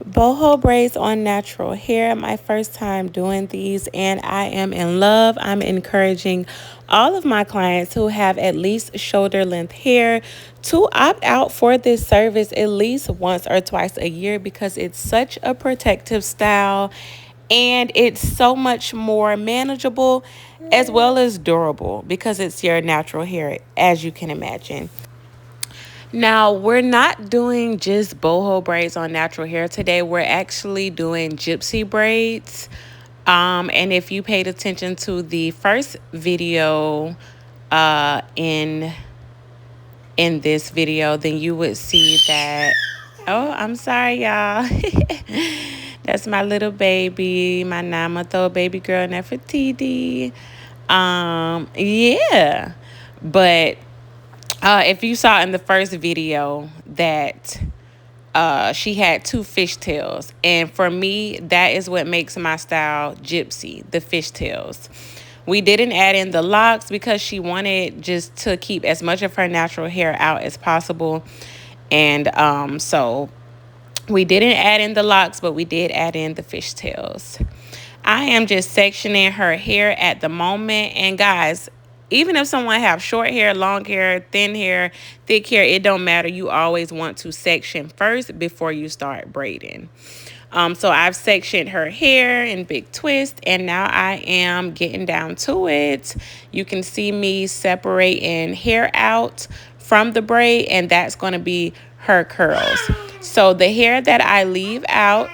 Boho braids on natural hair. My first time doing these, and I am in love. I'm encouraging all of my clients who have at least shoulder length hair to opt out for this service at least once or twice a year because it's such a protective style and it's so much more manageable as well as durable because it's your natural hair, as you can imagine. Now, we're not doing just boho braids on natural hair today. We're actually doing gypsy braids. And if you paid attention to the first video in this video, then you would see that. Oh, I'm sorry, y'all. That's my little baby, my 9-month-old baby girl, Nefertiti. Yeah. But if you saw in the first video that she had two fishtails, and for me, that is what makes my style gypsy, the fishtails. We didn't add in the locks because she wanted just to keep as much of her natural hair out as possible. And so we didn't add in the locks, but we did add in the fishtails. I am just sectioning her hair at the moment. And guys, even if someone have short hair, long hair, thin hair, thick hair, it don't matter. You always want to section first before you start braiding. So I've sectioned her hair in big twist, and now I am getting down to it. You can see me separating hair out from the braid, and that's going to be her curls. So the hair that I leave out,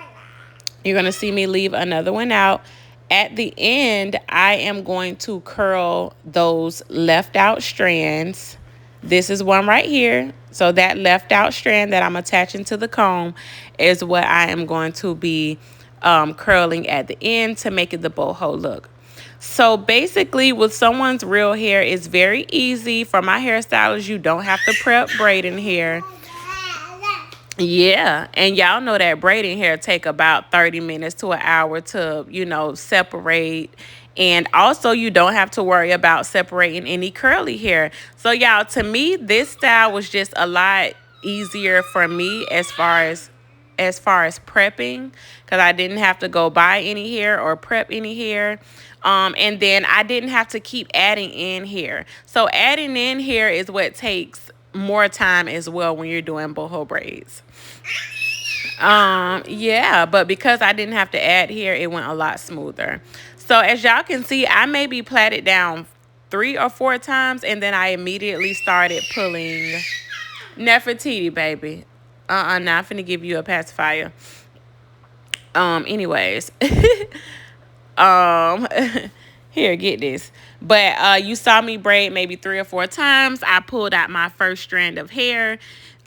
you're going to see me leave another one out. At the end, I am going to curl those left out strands. This is one right here. So that left out strand that I'm attaching to the comb is what I am going to be curling at the end to make it the boho look. So basically, with someone's real hair, it's very easy. For my hairstylist, you don't have to prep braiding hair. Yeah, and y'all know that braiding hair take about 30 minutes to an hour to, separate. And also you don't have to worry about separating any curly hair. So y'all, to me, this style was just a lot easier for me as far as prepping, because I didn't have to go buy any hair or prep any hair. And then I didn't have to keep adding in hair. So adding in hair is what takes more time as well when you're doing boho braids. Yeah, but because I didn't have to add hair, it went a lot smoother. So as y'all can see, I maybe plaited down 3 or 4 times, and then I immediately started pulling. Nefertiti, baby. Not finna give you a pacifier. Anyways. um Here, get this. But you saw me braid maybe 3 or 4 times. I pulled out my first strand of hair.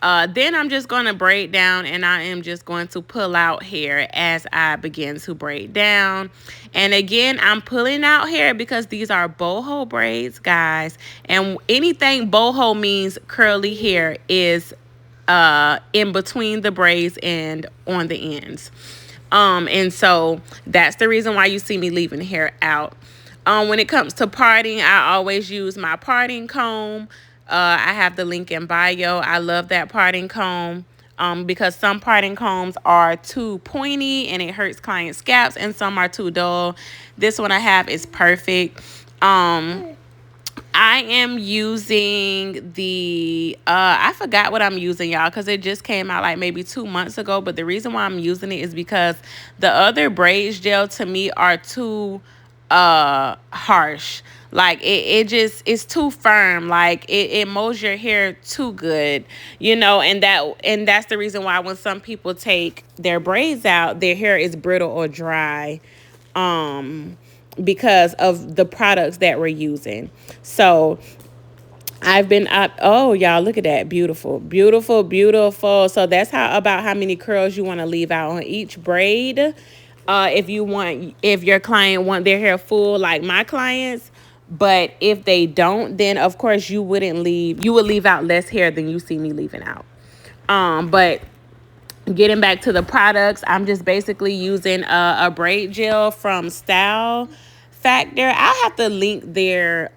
Then I'm just going to braid down, and I am just going to pull out hair as I begin to braid down. And again, I'm pulling out hair because these are boho braids, guys. And anything boho means curly hair is in between the braids and on the ends. And so that's the reason why you see me leaving hair out. When it comes to parting, I always use my parting comb. I have the link in bio. I love that parting comb because some parting combs are too pointy and it hurts client scalps, and some are too dull. This one I have is perfect. I am using the, I forgot what I'm using, y'all, because it just came out like maybe 2 months ago. But the reason why I'm using it is because the other braids gel to me are too harsh. Like it just, it's too firm. Like it molds your hair too good, and that's the reason why when some people take their braids out, their hair is brittle or dry. Because of the products that we're using. So I've been up. Oh, y'all, look at that. Beautiful, beautiful, beautiful. So that's about how many curls you want to leave out on each braid. If your client want their hair full like my clients. But if they don't, then of course you would leave out less hair than you see me leaving out. But getting back to the products, I'm just basically using a braid gel from Style Factor. I'll have to link their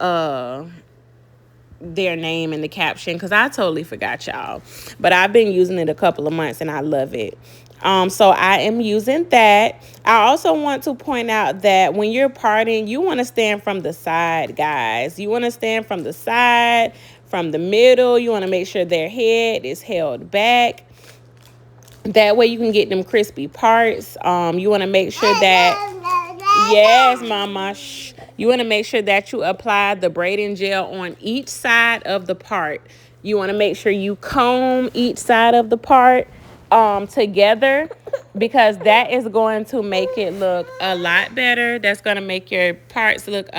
name in the caption because I totally forgot, y'all. But I've been using it a couple of months and I love it. So I am using that. I also want to point out that when you're parting, you want to stand from the side, guys. You want to stand from the side, from the middle. You want to make sure their head is held back. That way you can get them crispy parts. You want to make sure that, yes, mama, shh. You want to make sure that you apply the braiding gel on each side of the part. You want to make sure you comb each side of the part together, because that is going to make it look a lot better. That's going to make your parts look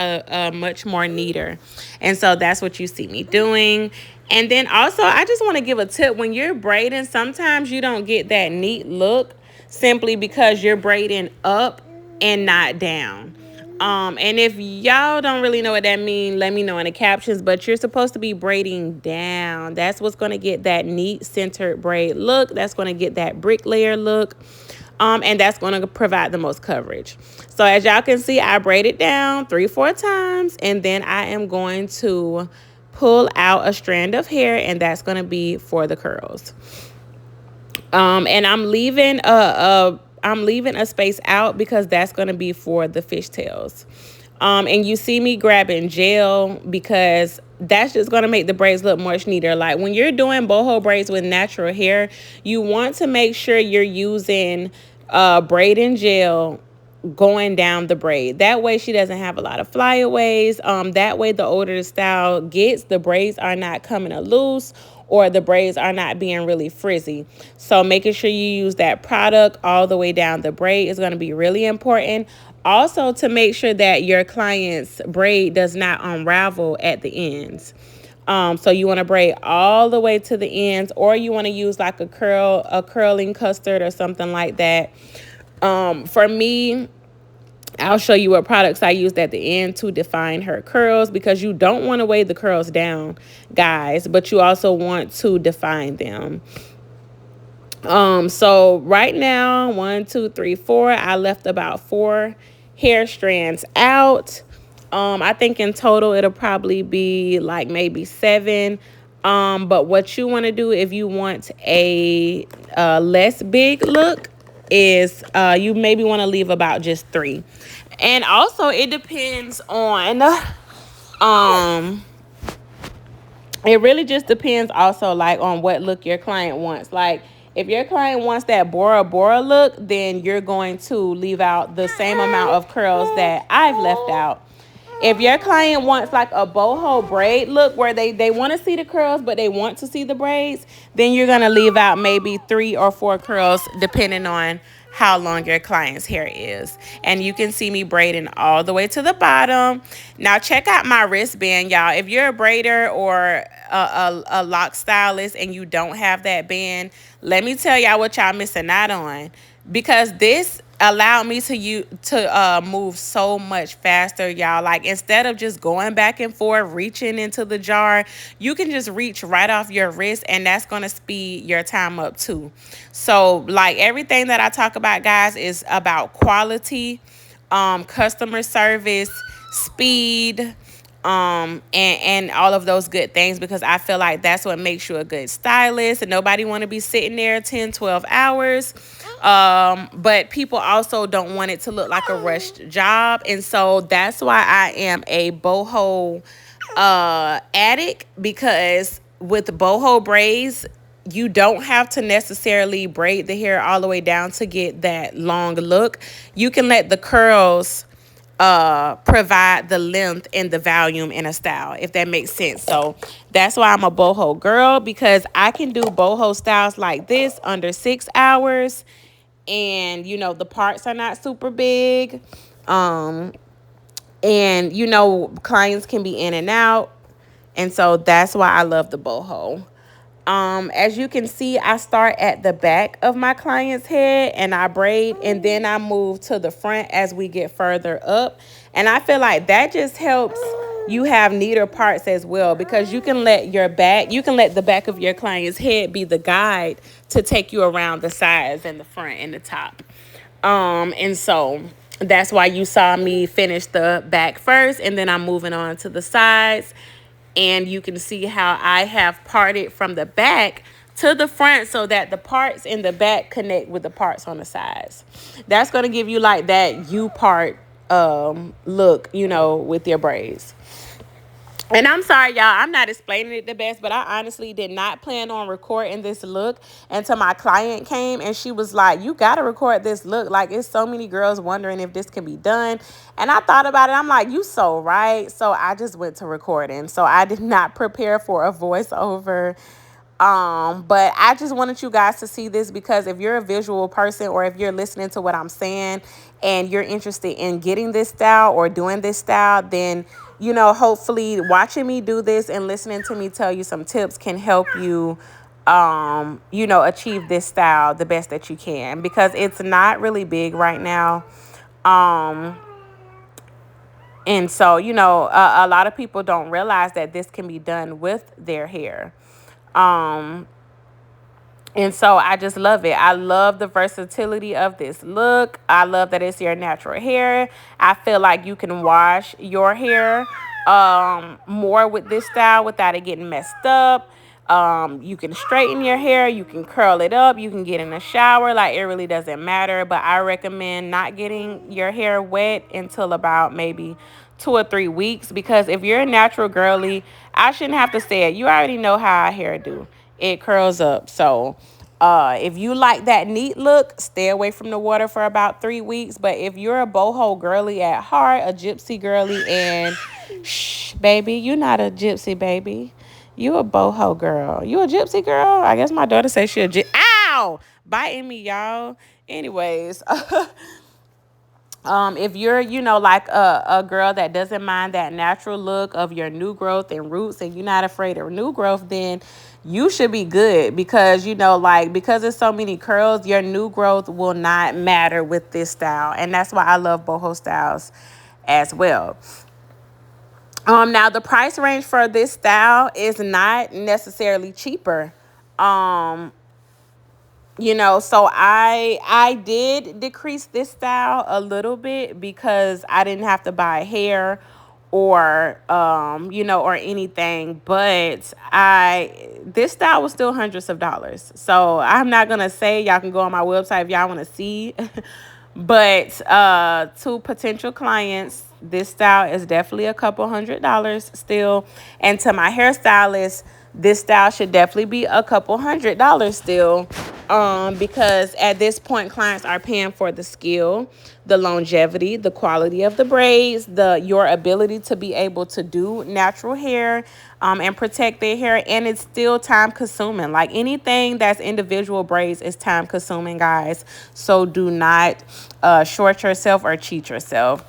much more neater. And so that's what you see me doing. And then also, I just want to give a tip. When you're braiding, sometimes you don't get that neat look simply because you're braiding up and not down. And if y'all don't really know what that means, let me know in the captions. But you're supposed to be braiding down. That's what's going to get that neat centered braid look. That's going to get that bricklayer look. And that's going to provide the most coverage. So as y'all can see, I braided down 3-4 times. And then I am going to pull out a strand of hair. And that's going to be for the curls. And I'm leaving a space out because that's going to be for the fishtails. And you see me grabbing gel because that's just going to make the braids look much neater. Like when you're doing boho braids with natural hair, you want to make sure you're using braiding gel going down the braid. That way she doesn't have a lot of flyaways. That way the older the style gets, the braids are not coming loose or the braids are not being really frizzy. So making sure you use that product all the way down the braid is going to be really important. Also, to make sure that your client's braid does not unravel at the ends. So you want to braid all the way to the ends, or you want to use like a curling custard or something like that. For me, I'll show you what products I used at the end to define her curls, because you don't want to weigh the curls down, guys, but you also want to define them. So right now, 1, 2, 3, 4, I left about 4 hair strands out. I think in total it'll probably be like maybe 7. But what you want to do if you want a less big look is you maybe want to leave about just 3. And also it depends on it really just depends also like on what look your client wants. Like if your client wants that Bora Bora look, then you're going to leave out the same amount of curls that I've left out. If your client wants like a boho braid look where they want to see the curls but they want to see the braids, then you're going to leave out maybe 3 or 4 curls depending on how long your client's hair is. And you can see me braiding all the way to the bottom. Now check out my wristband, y'all. If you're a braider or a lock stylist and you don't have that band, let me tell y'all what y'all missing out on, because this allowed me to move so much faster, y'all. Like instead of just going back and forth reaching into the jar, you can just reach right off your wrist, and that's going to speed your time up too. So like everything that I talk about, guys, is about quality, customer service, speed, and all of those good things, because I feel like that's what makes you a good stylist. And nobody want to be sitting there 10-12 hours. But people also don't want it to look like a rushed job. And so that's why I am a boho addict, because with boho braids, you don't have to necessarily braid the hair all the way down to get that long look. You can let the curls provide the length and the volume in a style, if that makes sense. So that's why I'm a boho girl, because I can do boho styles like this under 6 hours, and you know the parts are not super big, and you know clients can be in and out, and so that's why I love the boho. As you can see, I start at the back of my client's head and I braid, and then I move to the front as we get further up. And I feel like that just helps you have neater parts as well, because you can let the back of your client's head be the guide to take you around the sides and the front and the top. And so that's why you saw me finish the back first, and then I'm moving on to the sides. And you can see how I have parted from the back to the front so that the parts in the back connect with the parts on the sides. That's going to give you like that U part look, with your braids. And I'm sorry, y'all, I'm not explaining it the best, but I honestly did not plan on recording this look until my client came and she was like, you got to record this look. Like, it's so many girls wondering if this can be done. And I thought about it. I'm like, you so right. So I just went to recording. So I did not prepare for a voiceover. But I just wanted you guys to see this because if you're a visual person or if you're listening to what I'm saying and you're interested in getting this style or doing this style, then, hopefully watching me do this and listening to me tell you some tips can help you, achieve this style the best that you can, because it's not really big right now. Um, and so, a lot of people don't realize that this can be done with their hair. Um, And so I just love it. I love the versatility of this look. I love that it's your natural hair. I feel like you can wash your hair more with this style without it getting messed up. You can straighten your hair. You can curl it up. You can get in the shower. Like, it really doesn't matter. But I recommend not getting your hair wet until about maybe 2 or 3 weeks. Because if you're a natural girly, I shouldn't have to say it. You already know how our hair do. It curls up. So if you like that neat look, stay away from the water for about 3 weeks. But if you're a boho girly at heart, a gypsy girly, and shh, baby, you're not a gypsy, baby. You a boho girl. You a gypsy girl? I guess my daughter says she a gypsy. Ow! Biting me, y'all. Anyways, if you're, like a girl that doesn't mind that natural look of your new growth and roots, and you're not afraid of new growth, then you should be good because, because there's so many curls, your new growth will not matter with this style. And that's why I love boho styles as well. Now the price range for this style is not necessarily cheaper. Um, so I did decrease this style a little bit because I didn't have to buy hair or or anything, but this style was still hundreds of dollars. So I'm not gonna say, y'all can go on my website if y'all want to see. But to potential clients, this style is definitely a couple $100s still. And to my hairstylist, this style should definitely be a couple $100s still. Because at this point, clients are paying for the skill, the longevity, the quality of the braids, your ability to be able to do natural hair, and protect their hair. And it's still time consuming. Like, anything that's individual braids is time consuming, guys. So do not short yourself or cheat yourself.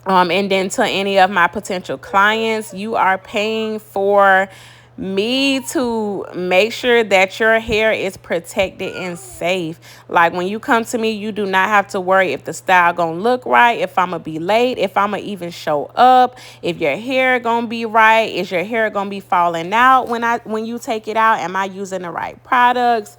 And then to any of my potential clients, you are paying for me to make sure that your hair is protected and safe. Like, when you come to me, you do not have to worry if the style gonna look right, if I'm gonna be late, if I'm gonna even show up, if your hair gonna be right, is your hair gonna be falling out when you take it out, am I using the right products?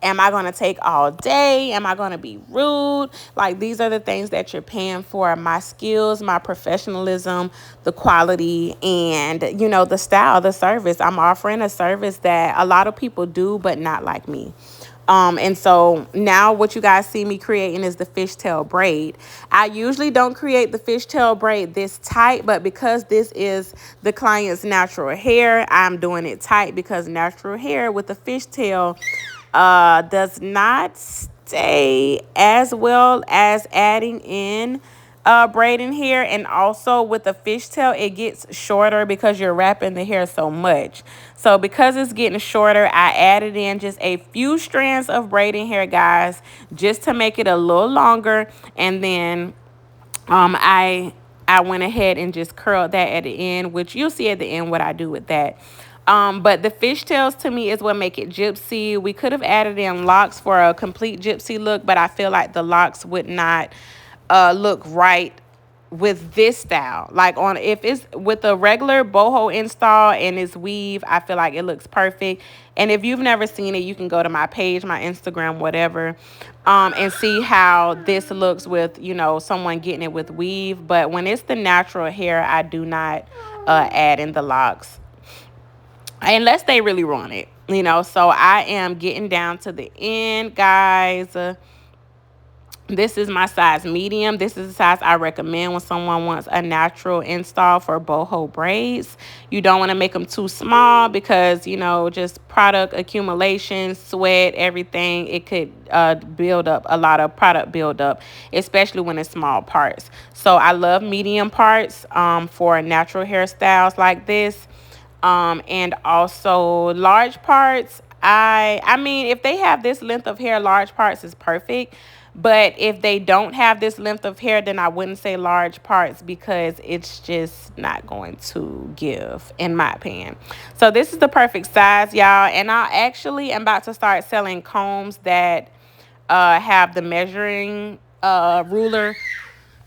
Am I going to take all day? Am I going to be rude? Like, these are the things that you're paying for: my skills, my professionalism, the quality, and, the style, the service. I'm offering a service that a lot of people do, but not like me. And so now what you guys see me creating is the fishtail braid. I usually don't create the fishtail braid this tight, but because this is the client's natural hair, I'm doing it tight because natural hair with the fishtail does not stay as well as adding in braiding hair. And also with the fishtail, it gets shorter because you're wrapping the hair so much. So because it's getting shorter, I added in just a few strands of braiding hair, guys, just to make it a little longer. And then I went ahead and just curled that at the end, which you'll see at the end what I do with that. But the fishtails to me is what make it gypsy. We could have added in locks for a complete gypsy look, but I feel like the locks would not look right with this style. Like, if it's with a regular boho install and it's weave, I feel like it looks perfect. And if you've never seen it, you can go to my page, my Instagram, whatever, and see how this looks with, someone getting it with weave. But when it's the natural hair, I do not add in the locks unless they really want it. You know, so I am getting down to the end, guys. This is my size medium. This is the size I recommend when someone wants a natural install for boho braids. You don't want to make them too small because, you know, just product accumulation, sweat, everything. It could build up a lot of product buildup, especially when it's small parts. So I love medium parts for natural hairstyles like this. And also large parts. I mean, if they have this length of hair, large parts is perfect. But if they don't have this length of hair, then I wouldn't say large parts because it's just not going to give, in my opinion. So this is the perfect size, y'all. And I actually am about to start selling combs that have the measuring ruler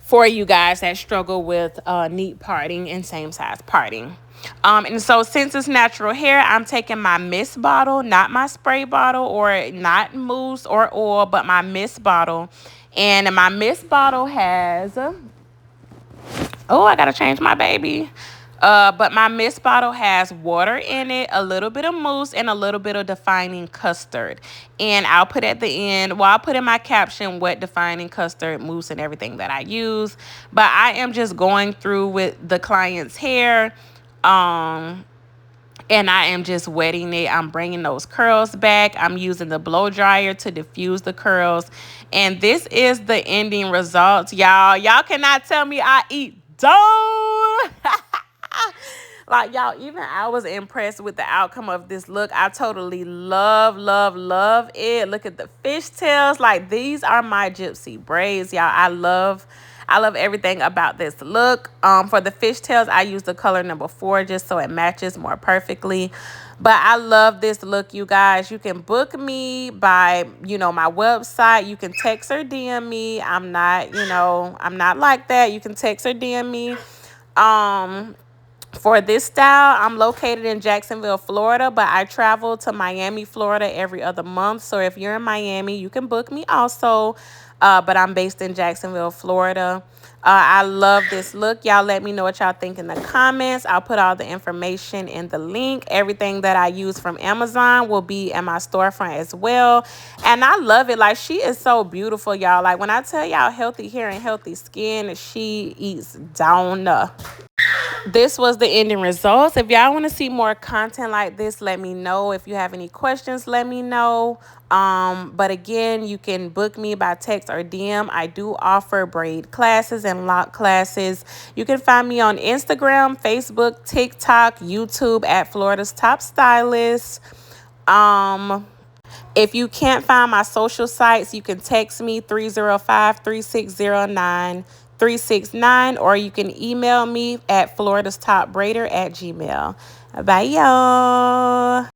for you guys that struggle with neat parting and same size parting. And so since it's natural hair, I'm taking my mist bottle, not my spray bottle or not mousse or oil, but my mist bottle. And my mist bottle has, oh, I gotta change my baby. But my mist bottle has water in it, a little bit of mousse, and a little bit of defining custard. And I'll put at the end, well, I'll put in my caption what defining custard, mousse, and everything that I use. But I am just going through with the client's hair. And I am just wetting it. I'm bringing those curls back. I'm using the blow dryer to diffuse the curls. And this is the ending result, y'all. Y'all cannot tell me I eat dough. Like, y'all, even I was impressed with the outcome of this look. I totally love, love, love it. Look at the fishtails. Like, these are my gypsy braids, y'all. I love everything about this look. For the fishtails, I use the color number 4 just so it matches more perfectly. But I love this look, you guys. You can book me by, you know, my website. You can text or DM me. I'm not, you know, I'm not like that. You can text or DM me. For this style, I'm located in Jacksonville, Florida, but I travel to Miami, Florida every other month. So if you're in Miami, you can book me also. But I'm based in Jacksonville, Florida. I love this look. Y'all let me know what y'all think in the comments. I'll put all the information in the link. Everything that I use from Amazon will be in my storefront as well. And I love it. Like, she is so beautiful, y'all. Like, when I tell y'all healthy hair and healthy skin, she eats down. This was the ending results. If y'all want to see more content like this, let me know. If you have any questions, let me know. But again, you can book me by text or DM. I do offer braid classes and lock classes. You can find me on Instagram, Facebook, TikTok, YouTube at Florida's Top Stylist. If you can't find my social sites, you can text me 305-3609-369, or you can email me at florida's top braider@gmail.com. Bye, y'all.